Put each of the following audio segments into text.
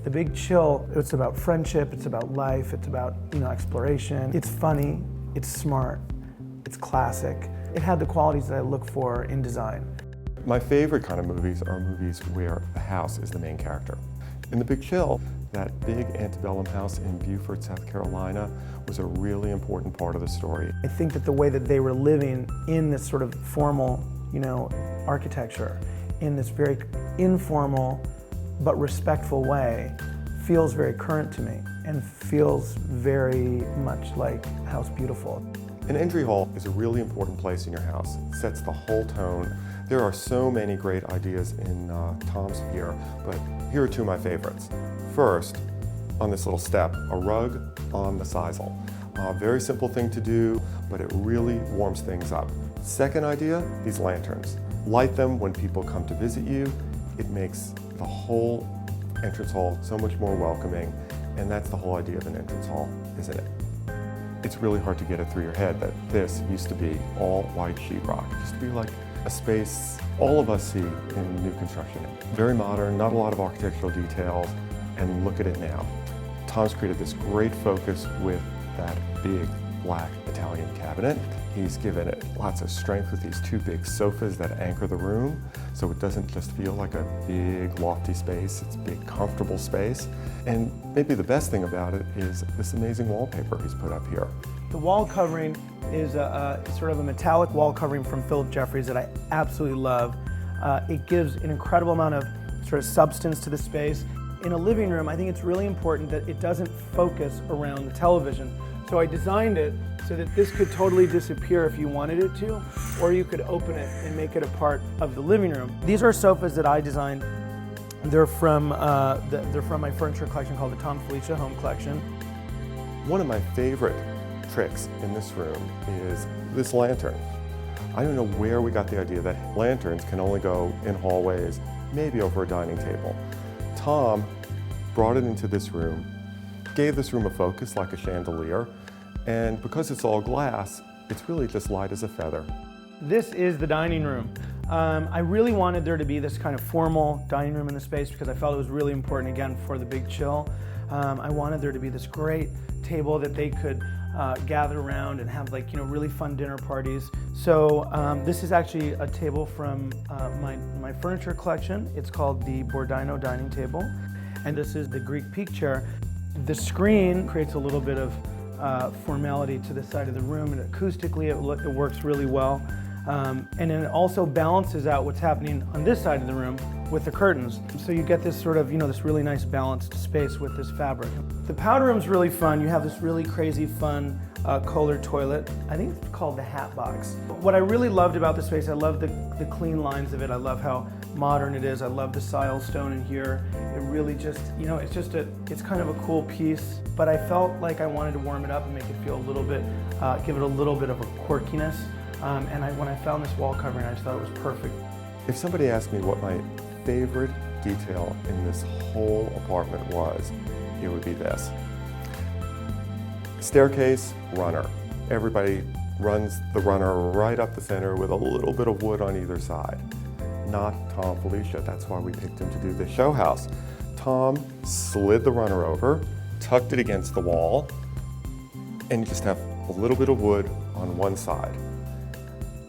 The Big Chill, it's about friendship, it's about life, it's about, exploration. It's funny, it's smart, it's classic. It had the qualities that I look for in design. My favorite kind of movies are movies where the house is the main character. In The Big Chill, that big antebellum house in Beaufort, South Carolina, was a really important part of the story. I think that the way that they were living in this sort of formal, architecture, in this very informal but respectful way, feels very current to me and feels very much like House Beautiful. An entry hall is a really important place in your house. It sets the whole tone. There are so many great ideas in Thom's here, but here are two of my favorites. First, on this little step, a rug on the sisal. Very simple thing to do, but it really warms things up. Second idea, these lanterns. Light them when people come to visit you. It makes the whole entrance hall so much more welcoming, and that's the whole idea of an entrance hall, isn't it? It's really hard to get it through your head that this used to be all white sheetrock. It used to be like a space all of us see in new construction. Very modern, not a lot of architectural details, and look at it now. Thom's created this great focus with that big black Italian cabinet. He's given it lots of strength with these two big sofas that anchor the room, so it doesn't just feel like a big lofty space, it's a big comfortable space. And maybe the best thing about it is this amazing wallpaper he's put up here. The wall covering is sort of a metallic wall covering from Philip Jeffries that I absolutely love. It gives an incredible amount of sort of substance to the space. In a living room, I think it's really important that it doesn't focus around the television. So I designed it so that this could totally disappear if you wanted it to, or you could open it and make it a part of the living room. These are sofas that I designed. They're from my furniture collection called the Thom Filicia Home Collection. One of my favorite tricks in this room is this lantern. I don't know where we got the idea that lanterns can only go in hallways, maybe over a dining table. Thom brought it into this room, gave this room a focus like a chandelier, and because it's all glass, it's really just light as a feather. This is the dining room. I really wanted there to be this kind of formal dining room in the space because I felt it was really important, again, for the Big Chill. I wanted there to be this great table that they could gather around and have really fun dinner parties. So this is actually a table from my furniture collection. It's called the Bordino dining table. And this is the Greek peak chair. The screen creates a little bit of formality to the side of the room, and acoustically it works really well. And then it also balances out what's happening on this side of the room with the curtains. So you get this sort of, this really nice balanced space with this fabric. The powder room's really fun. You have this really crazy fun Kohler toilet. I think it's called the Hat Box. What I really loved about the space, I love the clean lines of it. I love how modern it is. I love the sile stone in here. It really just, it's kind of a cool piece, but I felt like I wanted to warm it up and make it feel a little bit, give it a little bit of a quirkiness. And when I found this wall covering, I just thought it was perfect. If somebody asked me what my favorite detail in this whole apartment was, it would be this. Staircase, runner. Everybody runs the runner right up the center with a little bit of wood on either side. Not Thom Filicia, that's why we picked him to do this show house. Thom slid the runner over, tucked it against the wall, and you just have a little bit of wood on one side.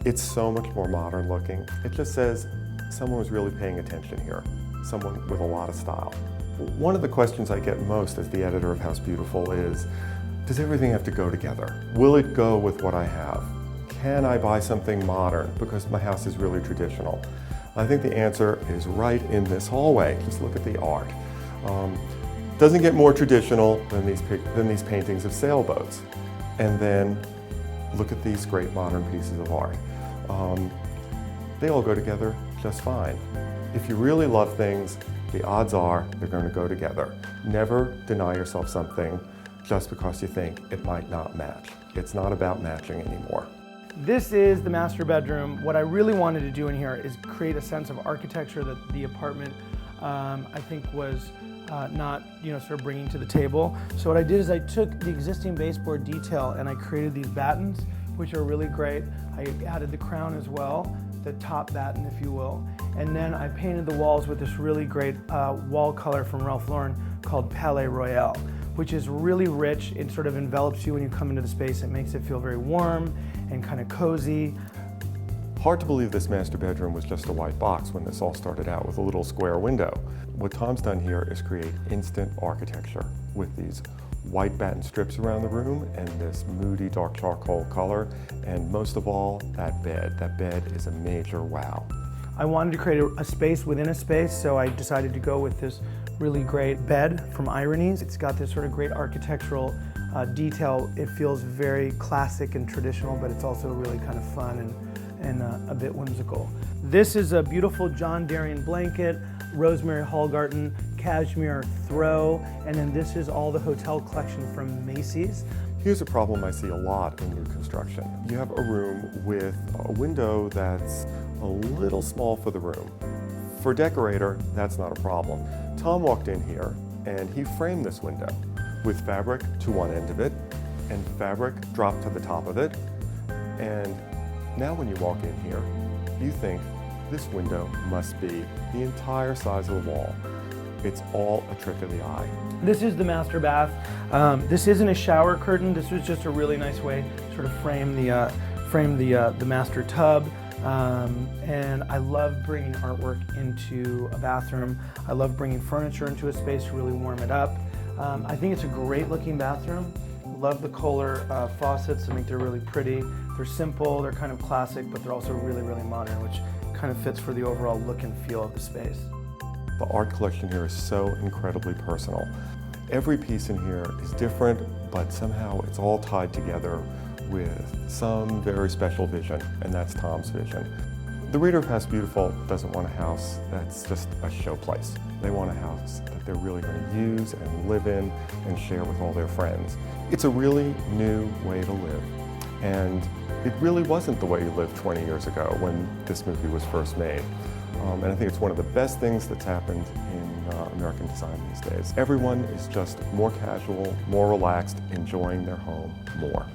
It's so much more modern looking. It just says someone was really paying attention here, someone with a lot of style. One of the questions I get most as the editor of House Beautiful is, does everything have to go together? Will it go with what I have? Can I buy something modern because my house is really traditional? I think the answer is right in this hallway. Just look at the art. Doesn't get more traditional than these paintings of sailboats. And then look at these great modern pieces of art. They all go together just fine. If you really love things, the odds are they're going to go together. Never deny yourself something just because you think it might not match. It's not about matching anymore. This is the master bedroom. What I really wanted to do in here is create a sense of architecture that the apartment, I think, was not sort of bringing to the table. So what I did is I took the existing baseboard detail and I created these battens, which are really great. I added the crown as well. the top batten, if you will. And then I painted the walls with this really great wall color from Ralph Lauren called Palais Royale, which is really rich. It sort of envelops you when you come into the space. It makes it feel very warm and kind of cozy. Hard to believe this master bedroom was just a white box when this all started out with a little square window. What Tom's done here is create instant architecture with these white batten strips around the room and this moody dark charcoal color, and most of all, that bed. That bed is a major wow. I wanted to create a space within a space, so I decided to go with this really great bed from Ironies. It's got this sort of great architectural detail. It feels very classic and traditional, but it's also really kind of fun and a bit whimsical. This is a beautiful John Darien blanket, rosemary Hallgarten, cashmere throw, and then this is all the hotel collection from Macy's. Here's a problem I see a lot in new construction. You have a room with a window that's a little small for the room. For a decorator, that's not a problem. Tom walked in here and he framed this window with fabric to one end of it and fabric dropped to the top of it. And now when you walk in here, you think this window must be the entire size of the wall. It's all a trick of the eye. This is the master bath. This isn't a shower curtain. This was just a really nice way to sort of frame the master tub. And I love bringing artwork into a bathroom. I love bringing furniture into a space to really warm it up. I think it's a great looking bathroom. Love the Kohler faucets. I think they're really pretty. They're simple, they're kind of classic, but they're also really, really modern, which kind of fits for the overall look and feel of the space. The art collection here is so incredibly personal. Every piece in here is different, but somehow it's all tied together with some very special vision, and that's Tom's vision. The reader of House Beautiful doesn't want a house that's just a showplace. They want a house that they're really going to use and live in and share with all their friends. It's a really new way to live, and it really wasn't the way you lived 20 years ago when this movie was first made. And I think it's one of the best things that's happened in American design these days. Everyone is just more casual, more relaxed, enjoying their home more.